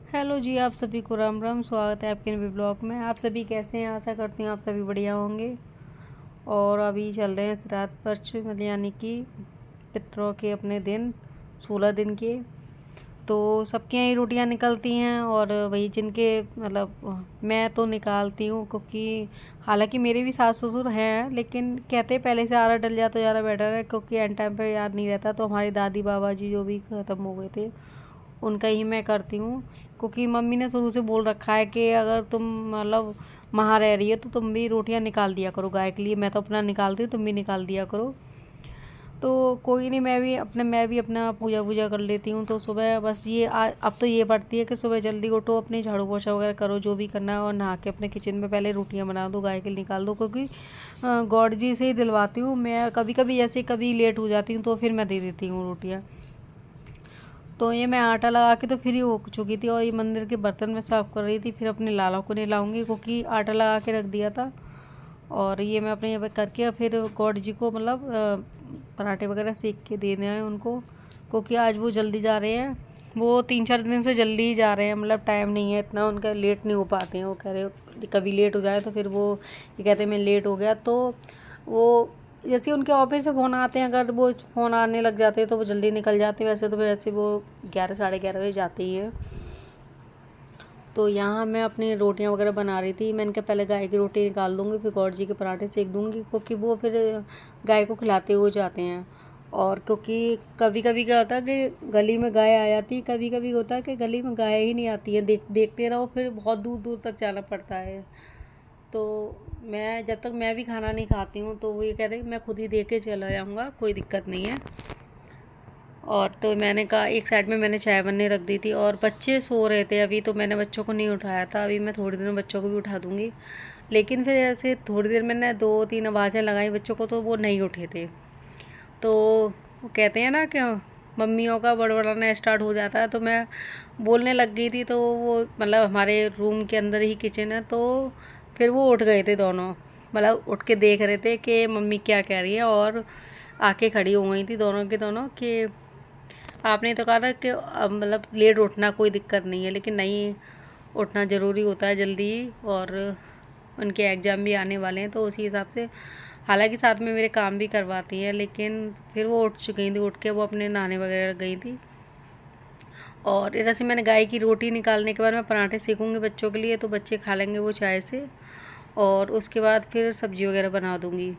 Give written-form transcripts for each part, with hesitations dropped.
Hello जी, आप सभी को राम राम। स्वागत है आपके नए ब्लॉग में। आप सभी कैसे हैं? आशा करती हूँ आप सभी बढ़िया होंगे। और अभी चल रहे हैं श्राद्ध पक्ष, मतलब यानी कि पितरों के अपने दिन, 16 दिन के। तो सबके यहाँ ही रोटियाँ निकलती हैं और वही जिनके मतलब मैं तो निकालती हूँ, क्योंकि हालांकि मेरे भी सास ससुर हैं, लेकिन कहते हैं पहले से आरा डल जाए तो ज़्यादा बेटर है, क्योंकि एंड टाइम पे याद नहीं रहता। तो हमारी दादी बाबा जी जो भी ख़त्म हो गए थे उनका ही मैं करती हूँ, क्योंकि मम्मी ने शुरू से बोल रखा है कि अगर तुम मतलब वहाँ रह रही हो तो तुम भी रोटियाँ निकाल दिया करो गाय के लिए। मैं तो अपना निकालती हूँ, तुम भी निकाल दिया करो। तो कोई नहीं, मैं भी अपना पूजा वूजा कर लेती हूँ। तो सुबह बस ये अब तो ये पड़ती है कि सुबह जल्दी उठो, अपनी झाड़ू पोछा वगैरह करो जो भी करना है, और नहा के अपने किचन में पहले रोटियाँ बना दो, गाय के लिए निकाल दो। क्योंकि गॉड जी से ही दिलवाती हूँ मैं। कभी कभी जैसे कभी लेट हो जाती हूँ तो फिर मैं दे देती हूँ रोटियाँ। तो ये मैं आटा लगा के तो फ्री हो चुकी थी, और ये मंदिर के बर्तन में साफ़ कर रही थी। फिर अपने लाला को नहलाऊँगी, क्योंकि आटा लगा के रख दिया था। और ये मैं अपने यहाँ पे करके और फिर गॉड जी को मतलब पराठे वगैरह सेक के देने हैं उनको, क्योंकि आज वो जल्दी जा रहे हैं। वो 3-4 दिन से जल्दी ही जा रहे हैं, मतलब टाइम नहीं है इतना उनका, लेट नहीं हो पाते हैं। वो कह रहे कभी लेट हो जाए तो फिर वो ये कहते हैं मैं लेट हो गया। तो वो जैसे उनके ऑफिस से फ़ोन आते हैं, अगर वो फ़ोन आने लग जाते हैं तो वो जल्दी निकल जाते हैं। वैसे वो 11 साढ़े 11 बजे जाते ही हैं। तो यहाँ मैं अपनी रोटियाँ वगैरह बना रही थी। मैंने कहा पहले गाय की रोटी निकाल दूँगी, फिर गौर जी के पराठे सेक दूँगी, क्योंकि वो फिर गाय को खिलाते हुए जाते हैं। और क्योंकि कभी कभी क्या होता है कि गली में गाय आ जाती है, कभी कभी होता है कि गली में गाय ही नहीं आती है, देखते रहो फिर बहुत दूर दूर तक जाना पड़ता है। तो मैं जब तक मैं भी खाना नहीं खाती हूँ तो वो ये कहते हैं कि मैं खुद ही दे के चला जाऊँगा, कोई दिक्कत नहीं है। और तो मैंने कहा एक साइड में मैंने चाय बनने रख दी थी, और बच्चे सो रहे थे अभी, तो मैंने बच्चों को नहीं उठाया था। अभी मैं थोड़ी देर में बच्चों को भी उठा दूँगी। लेकिन फिर ऐसे थोड़ी देर मैंने 2-3 आवाज़ें लगाई बच्चों को, तो वो नहीं उठे थे। तो वो कहते हैं ना कि मम्मियों का बड़बड़ाना स्टार्ट हो जाता है। तो मैं बोलने लग गई थी, तो वो मतलब हमारे रूम के अंदर ही किचन है, तो फिर वो उठ गए थे दोनों। मतलब उठ के देख रहे थे कि मम्मी क्या कह रही है, और आके खड़ी हो गई थी दोनों के दोनों कि आपने तो कहा था कि अब मतलब लेट उठना कोई दिक्कत नहीं है, लेकिन नहीं, उठना ज़रूरी होता है जल्दी। और उनके एग्ज़ाम भी आने वाले हैं, तो उसी हिसाब से हालांकि साथ में मेरे काम भी करवाती हैं, लेकिन फिर वो उठ चुकी थी। उठ के वो अपने नहाने वगैरह गई थी। और इधर से मैंने गाय की रोटी निकालने के बाद मैं पराठे सेकूँगी बच्चों के लिए, तो बच्चे खा लेंगे वो चाय से। और उसके बाद फिर सब्ज़ी वगैरह बना दूँगी,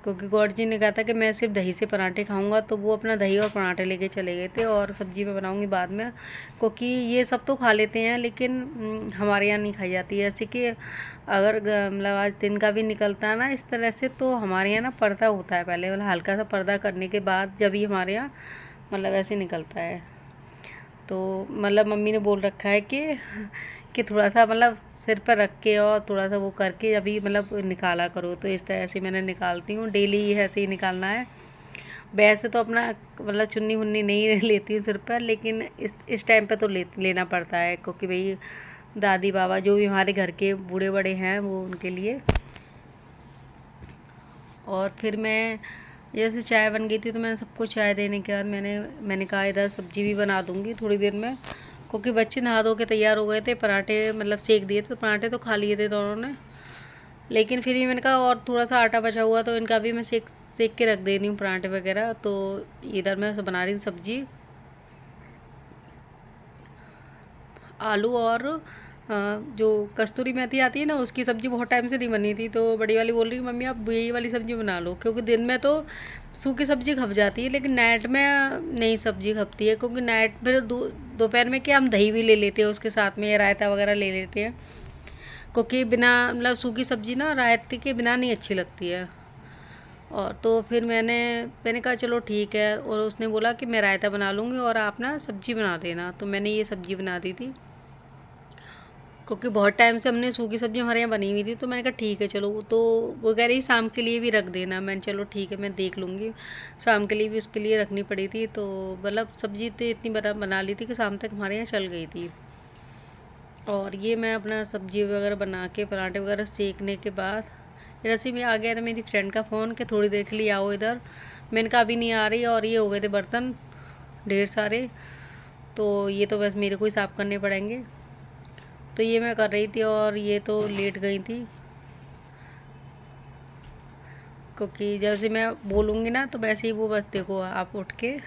क्योंकि गौर जी ने कहा था कि मैं सिर्फ दही से पराठे खाऊंगा। तो वो अपना दही और पराठे लेके चले गए थे, और सब्ज़ी मैं बनाऊंगी बाद में, क्योंकि ये सब तो खा लेते हैं, लेकिन हमारे यहाँ नहीं खाई जाती है। जैसे कि अगर मतलब आज दिन का भी निकलता है ना इस तरह से, तो हमारे यहाँ ना पर्दा होता है पहले, मतलब हल्का सा पर्दा करने के बाद जब ही हमारे यहाँ मतलब ऐसे निकलता है। तो मतलब मम्मी ने बोल रखा है कि थोड़ा सा मतलब सिर पर रख के और थोड़ा सा वो करके अभी मतलब निकाला करो। तो इस तरह से मैंने निकालती हूँ, डेली ऐसे ही निकालना है। वैसे तो अपना मतलब चुन्नी मुन्नी नहीं लेती हूँ सिर पर, लेकिन इस टाइम पे तो लेना पड़ता है, क्योंकि भाई दादी बाबा जो भी हमारे घर के बूढ़े बड़े हैं वो उनके लिए। और फिर मैं जैसे चाय बन गई थी, तो मैंने सबको चाय देने के बाद मैंने कहा इधर सब्ज़ी भी बना दूँगी थोड़ी देर में, क्योंकि बच्चे नहा धो के तैयार हो गए थे। पराठे मतलब सेक दिए थे, तो पराठे तो खा लिए थे दोनों ने। लेकिन फिर भी मैंने कहा और थोड़ा सा आटा बचा हुआ, तो इनका भी मैं सेक सेक के रख दे रही हूँ पराठे वगैरह। तो इधर मैं बना रही थी सब्ज़ी, आलू और जो कस्तूरी मेथी आती है ना, उसकी सब्ज़ी बहुत टाइम से नहीं बनी थी। तो बड़ी वाली बोल रही मम्मी आप यही वाली सब्ज़ी बना लो, क्योंकि दिन में तो सूखी सब्ज़ी खप जाती है, लेकिन नाइट में नई सब्ज़ी खपती है। क्योंकि नाइट फिर दोपहर में क्या हम दही भी ले लेते हैं उसके साथ में, रायता वगैरह ले लेते हैं, क्योंकि बिना मतलब सूखी सब्ज़ी ना रायते के बिना नहीं अच्छी लगती है। और तो फिर मैंने मैंने कहा चलो ठीक है, और उसने बोला कि मैं रायता बना लूँगी और आप ना सब्ज़ी बना देना। तो मैंने ये सब्ज़ी बना दी थी, क्योंकि बहुत टाइम से हमने सूखी सब्ज़ी हमारे यहाँ बनी हुई थी। तो मैंने कहा ठीक है चलो। तो वो कह रही शाम के लिए भी रख देना। मैंने चलो ठीक है मैं देख लूँगी। शाम के लिए भी उसके लिए रखनी पड़ी थी, तो मतलब सब्ज़ी तो इतनी बना ली थी कि शाम तक हमारे यहाँ चल गई थी। और ये मैं अपना सब्ज़ी वगैरह बना के पराठे वगैरह सेकने के बाद इधर से भी आ गया था मेरी फ्रेंड का फ़ोन कि थोड़ी देर के लिए आओ इधर। मैंने कहा अभी नहीं आ रही, और ये हो गए थे बर्तन ढेर सारे। तो ये तो बस मेरे को ही साफ़ करने पड़ेंगे। तो ये मैं कर रही थी और ये तो लेट गई थी, क्योंकि जैसे मैं बोलूँगी ना तो वैसे ही वो बस देखो आप उठ के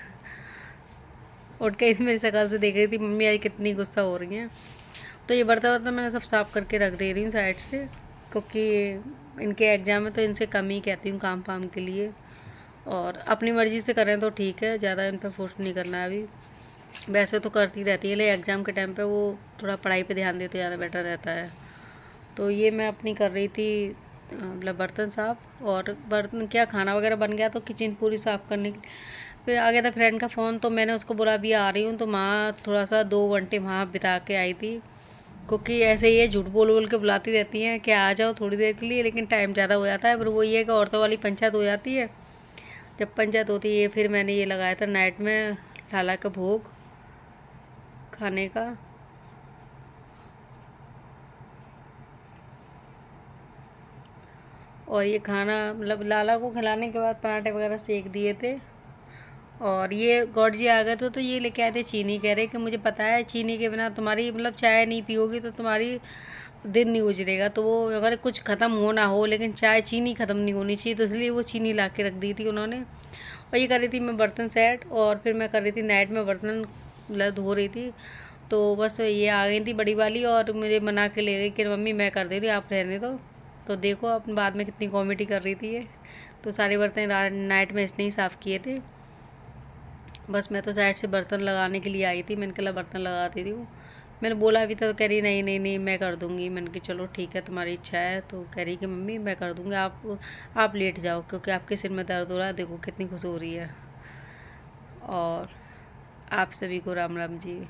मेरी शक्ल से देख रही थी मम्मी आज कितनी गुस्सा हो रही हैं। तो ये बर्तन वर्तन मैंने सब साफ़ करके रख दे रही हूँ साइड से, क्योंकि इनके एग्ज़ाम है तो इनसे कम ही कहती हूँ काम वाम के लिए, और अपनी मर्ज़ी से करें तो ठीक है, ज़्यादा इन पर फोर्स नहीं करना है अभी। वैसे तो करती रहती है, लेकिन एग्ज़ाम के टाइम पे वो थोड़ा पढ़ाई पे ध्यान देते ज़्यादा बेटर रहता है। तो ये मैं अपनी कर रही थी मतलब बर्तन साफ़, और बर्तन क्या खाना वगैरह बन गया तो किचन पूरी साफ़ करने की। फिर आ गया था फ्रेंड का फ़ोन, तो मैंने उसको बोला अभी आ रही हूँ, तो वहाँ थोड़ा सा 2 घंटे वहाँ बिता के आई थी, क्योंकि ऐसे ये झूठ बोल बोल के बुलाती रहती हैं कि आ जाओ थोड़ी देर के लिए, लेकिन टाइम ज़्यादा हो जाता है। पर वो ये कि औरतों वाली पंचायत हो जाती है। जब पंचायत होती है फिर मैंने ये लगाया था नाइट में लाला का भोग खाने का। और ये खाना मतलब लाला को खिलाने के बाद पराठे वगैरह सेक दिए थे। और ये गौड जी आ गए तो ये लेके आए थे चीनी, कह रहे कि मुझे पता है चीनी के बिना तुम्हारी मतलब चाय नहीं पियोगी तो तुम्हारी दिन नहीं गुजरेगा। तो वो अगर कुछ ख़त्म हो ना हो लेकिन चाय चीनी ख़त्म नहीं होनी चाहिए, तो इसलिए वो चीनी ला के रख दी थी उन्होंने। और ये कर रही थी मैं बर्तन सेट, और फिर मैं कर रही थी नाइट में बर्तन मतलब धो रही थी। तो बस ये आ गई थी बड़ी वाली और मुझे मना के ले गई कि मम्मी मैं कर दे रही आप रहने दो। तो देखो आप बाद में कितनी कॉमेडी कर रही थी ये। तो सारे बर्तन नाइट में इसने ही साफ़ किए थे। बस मैं तो साइड से बर्तन लगाने के लिए आई थी, मैंने कहा बर्तन लगाती थी हूँ। मैंने बोला अभी तो कह रही नहीं नहीं नहीं मैं कर दूँगी। मैंने कहा चलो ठीक है तुम्हारी इच्छा है। तो कह रही कि मम्मी मैं कर दूँगी, आप लेट जाओ क्योंकि आपके सिर में दर्द हो रहा है, देखो कितनी खुश हो रही है। और आप सभी को राम राम जी।